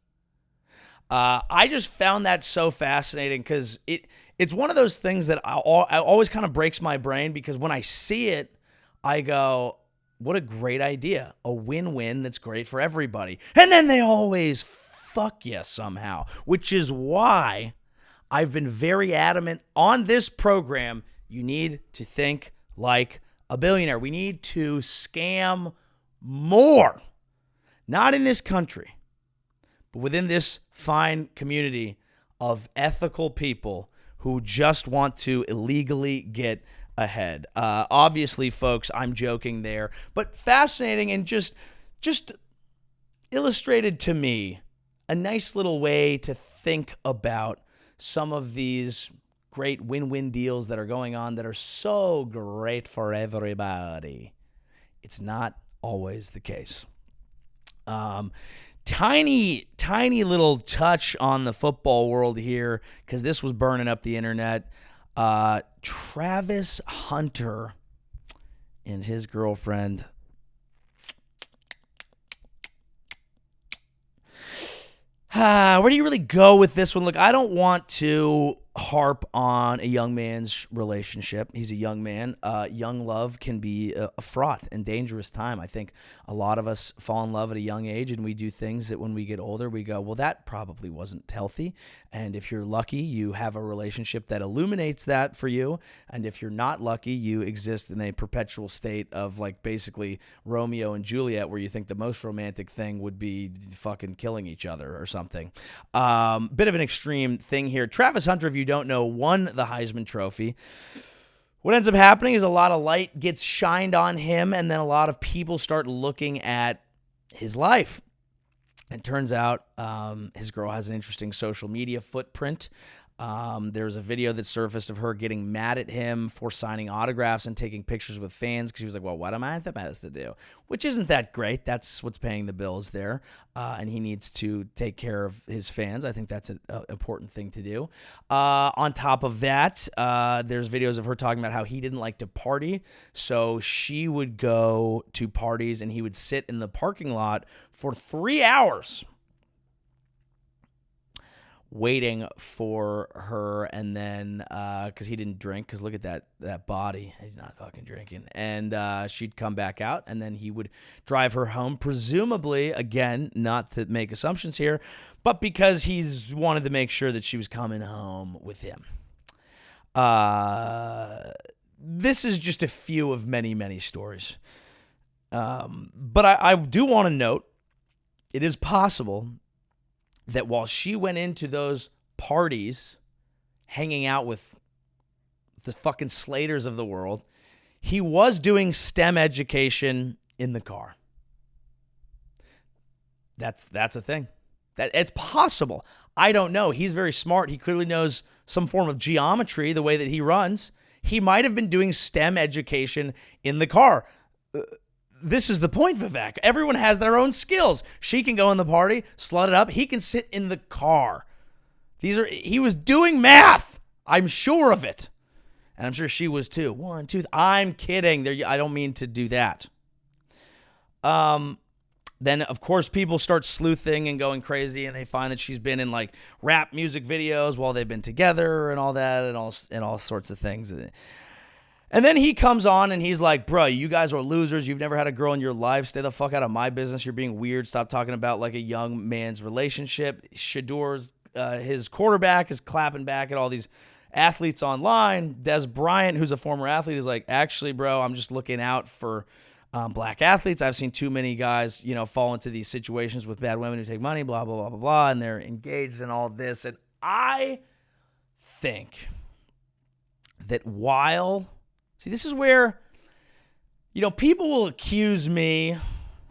I just found that so fascinating because it's one of those things that I always kind of breaks my brain, because when I see it, I go, what a great idea. A win-win that's great for everybody. And then they always fuck you somehow, which is why I've been very adamant on this program. You need to think like a billionaire. We need to scam more. Not in this country, but within this fine community of ethical people who just want to illegally get ahead. Obviously, folks, I'm joking there, but fascinating and just illustrated to me a nice little way to think about some of these great win-win deals that are going on that are so great for everybody. It's not always the case. Tiny little touch on the football world here, because this was burning up the internet. Travis Hunter and his girlfriend. Where do you really go with this one? Look, I don't want to harp on a young man's relationship. He's a young man. Young love can be a fraught and dangerous time. I think a lot of us fall in love at a young age, and we do things that when we get older, we go, well, that probably wasn't healthy. And if you're lucky, you have a relationship that illuminates that for you. And if you're not lucky, you exist in a perpetual state of like basically Romeo and Juliet, where you think the most romantic thing would be fucking killing each other or something. Bit of an extreme thing here. Travis Hunter, if you don't know, won the Heisman Trophy. What ends up happening is a lot of light gets shined on him, and then a lot of people start looking at his life. And it turns out his girl has an interesting social media footprint. There's a video that surfaced of her getting mad at him for signing autographs and taking pictures with fans, because she was like, well, what am I supposed to do? Which isn't that great. That's what's paying the bills there. And he needs to take care of his fans. I think that's an important thing to do. On top of that, there's videos of her talking about how he didn't like to party. So she would go to parties and he would sit in the parking lot for 3 hours waiting for her, and then because he didn't drink, because look at that body, he's not fucking drinking, and she'd come back out, and then he would drive her home, presumably, again, not to make assumptions here, but because he's wanted to make sure that she was coming home with him. This is just a few of many stories, but I do want to note, it is possible that while she went into those parties hanging out with the fucking Slaters of the world, he was doing STEM education in the car. That's a thing. That it's possible. I don't know. He's very smart. He clearly knows some form of geometry, the way that he runs. He might have been doing STEM education in the car. This is the point, Vivek. Everyone has their own skills. She can go in the party, slut it up. He can sit in the car. He was doing math. I'm sure of it. And I'm sure she was too. 1, 2. I'm kidding. I don't mean to do that. Then, of course, people start sleuthing and going crazy, and they find that she's been in, like, rap music videos while they've been together and all that and all sorts of things. And then he comes on, and he's like, bro, you guys are losers. You've never had a girl in your life. Stay the fuck out of my business. You're being weird. Stop talking about, like, a young man's relationship. Shador's, his quarterback, is clapping back at all these athletes online. Des Bryant, who's a former athlete, is like, actually, bro, I'm just looking out for black athletes. I've seen too many guys, fall into these situations with bad women who take money, blah, blah, blah, blah, blah, and they're engaged in all this. And I think that this is where, people will accuse me.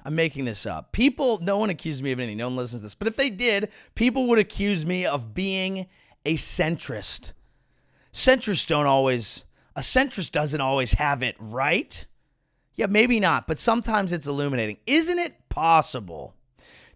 I'm making this up. No one accused me of anything. No one listens to this. But if they did, people would accuse me of being a centrist. A centrist doesn't always have it right. Yeah, maybe not, but sometimes it's illuminating. Isn't it possible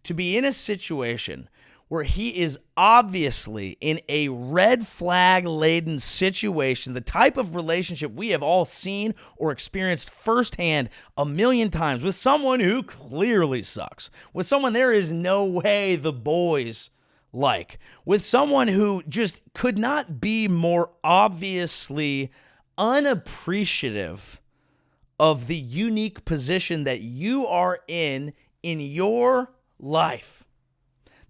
to be in a situation where he is obviously in a red flag-laden situation, the type of relationship we have all seen or experienced firsthand a million times with someone who clearly sucks, with someone there is no way the boys like, with someone who just could not be more obviously unappreciative of the unique position that you are in your life,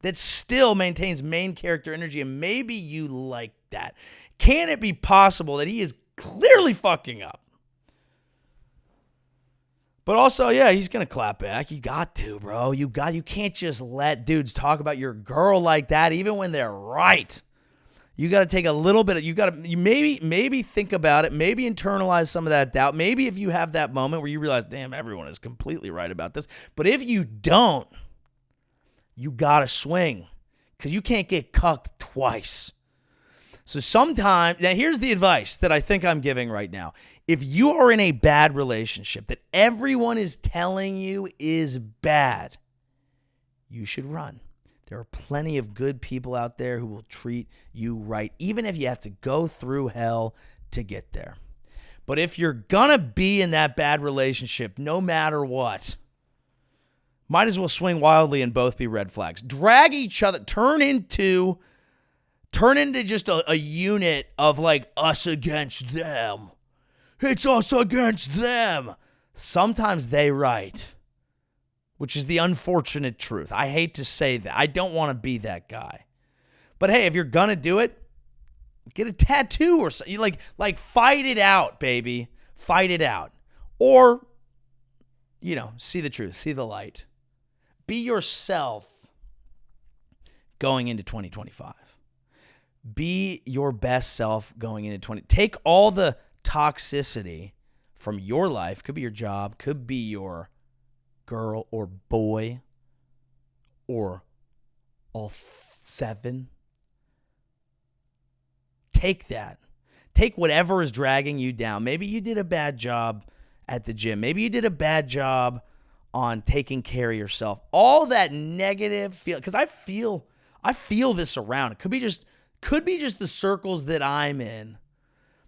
that still maintains main character energy, and maybe you like that. Can it be possible that he is clearly fucking up? But also, yeah, he's going to clap back. You got to, bro. You can't just let dudes talk about your girl like that, even when they're right. You got to take a little bit. You maybe think about it. Maybe internalize some of that doubt. Maybe if you have that moment where you realize, damn, everyone is completely right about this. But if you don't, you got to swing, because you can't get cucked twice. So sometimes, now here's the advice that I think I'm giving right now. If you are in a bad relationship that everyone is telling you is bad, you should run. There are plenty of good people out there who will treat you right, even if you have to go through hell to get there. But if you're going to be in that bad relationship, no matter what, might as well swing wildly and both be red flags. Drag each other, turn into just a unit of like us against them. It's us against them. Sometimes they right. Which is the unfortunate truth. I hate to say that. I don't want to be that guy. But hey, if you're going to do it, get a tattoo or something. Like fight it out, baby. Fight it out. Or, see the truth. See the light. Be yourself going into 2025. Be your best self going into 20. Take all the toxicity from your life. Could be your job. Could be your girl or boy or all 7. Take that. Take whatever is dragging you down. Maybe you did a bad job at the gym. Maybe you did a bad job on taking care of yourself. All that negative feel, because I feel this around. It could be just the circles that I'm in.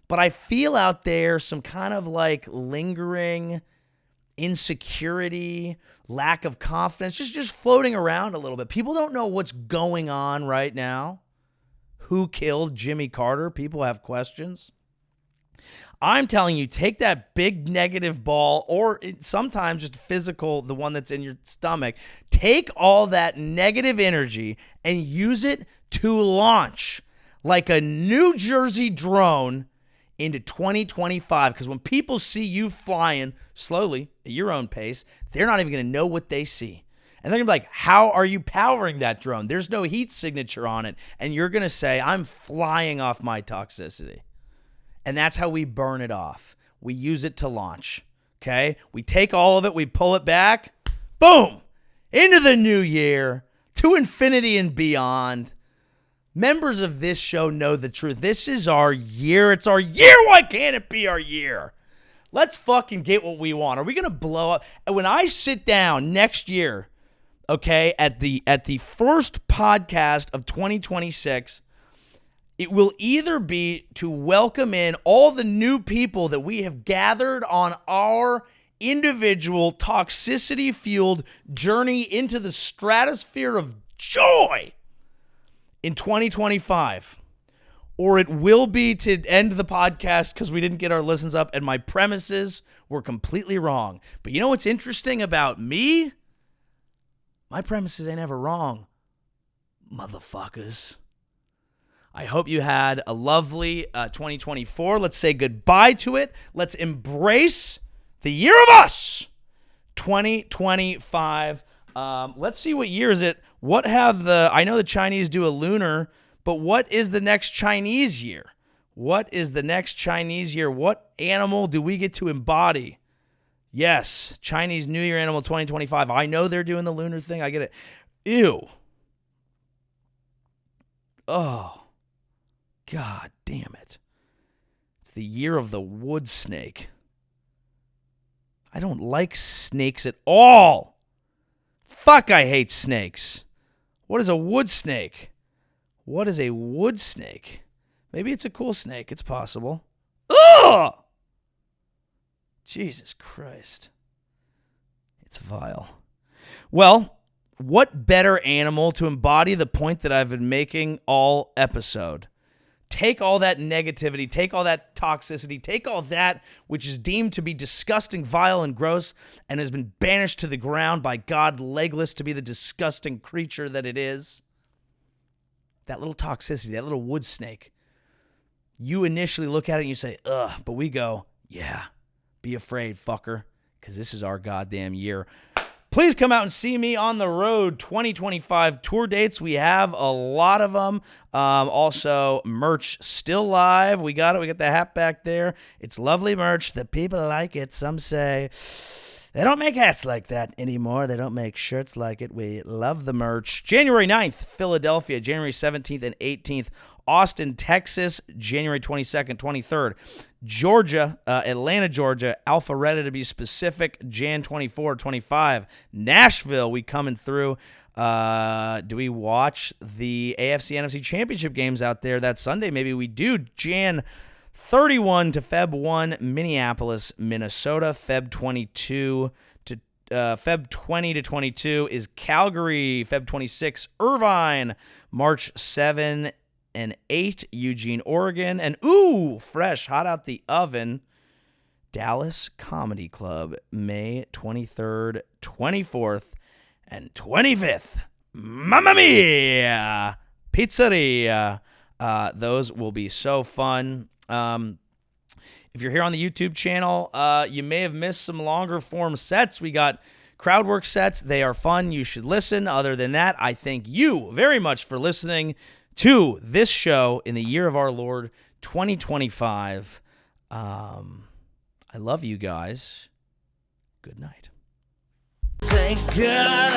But I feel out there some kind of like lingering insecurity, lack of confidence, just floating around a little bit. People don't know what's going on right now. Who killed Jimmy Carter? People have questions. I'm telling you, take that big negative ball, or sometimes just physical, the one that's in your stomach. Take all that negative energy and use it to launch like a New Jersey drone into 2025, because when people see you flying slowly at your own pace, they're not even going to know what they see. And they're going to be like, how are you powering that drone? There's no heat signature on it. And you're going to say, I'm flying off my toxicity. And that's how we burn it off. We use it to launch, okay? We take all of it, we pull it back, boom, into the new year, to infinity and beyond. Members of this show know the truth. This is our year. It's our year. Why can't it be our year? Let's fucking get what we want. Are we going to blow up? And when I sit down next year, okay, at the first podcast of 2026, it will either be to welcome in all the new people that we have gathered on our individual toxicity-fueled journey into the stratosphere of joy in 2025, or it will be to end the podcast because we didn't get our listens up and my premises were completely wrong. But you know what's interesting about me? My premises ain't ever wrong, motherfuckers. I hope you had a lovely 2024. Let's say goodbye to it. Let's embrace the year of us, 2025. Let's see, what year is it? I know the Chinese do a lunar, but what is the next Chinese year? What is the next Chinese year? What animal do we get to embody? Yes, Chinese New Year animal 2025. I know they're doing the lunar thing. I get it. Ew. Oh, God damn it. It's the year of the wood snake. I don't like snakes at all. Fuck, I hate snakes. What is a wood snake? What is a wood snake? Maybe it's a cool snake. It's possible. Ugh! Jesus Christ. It's vile. Well, what better animal to embody the point that I've been making all episode? Take all that negativity, take all that toxicity, take all that which is deemed to be disgusting, vile, and gross, and has been banished to the ground by God, legless, to be the disgusting creature that it is. That little toxicity, that little wood snake. You initially look at it and you say, ugh, but we go, yeah, be afraid, fucker, because this is our goddamn year. Please come out and see me on the road. 2025 tour dates. We have a lot of them. Also, merch still live. We got it. We got the hat back there. It's lovely merch. The people like it. Some say they don't make hats like that anymore. They don't make shirts like it. We love the merch. January 9th, Philadelphia. January 17th and 18th, Austin, Texas. January 22nd, 23rd. Georgia, Atlanta, Georgia, Alpharetta to be specific, Jan 24, 25. Nashville, we coming through. Do we watch the AFC, NFC championship games out there that Sunday? Maybe we do. Jan 31 to Feb 1, Minneapolis, Minnesota. Feb 22 to Feb 20 to 22 is Calgary. Feb 26, Irvine. March 7 and 8, Eugene, Oregon. And ooh, fresh, hot out the oven, Dallas Comedy Club, May 23rd, 24th, and 25th. Mamma Mia! Pizzeria. Those will be so fun. If you're here on the YouTube channel, you may have missed some longer form sets. We got crowd work sets. They are fun. You should listen. Other than that, I thank you very much for listening to this show in the year of our Lord, 2025. I love you guys. Good night. Thank God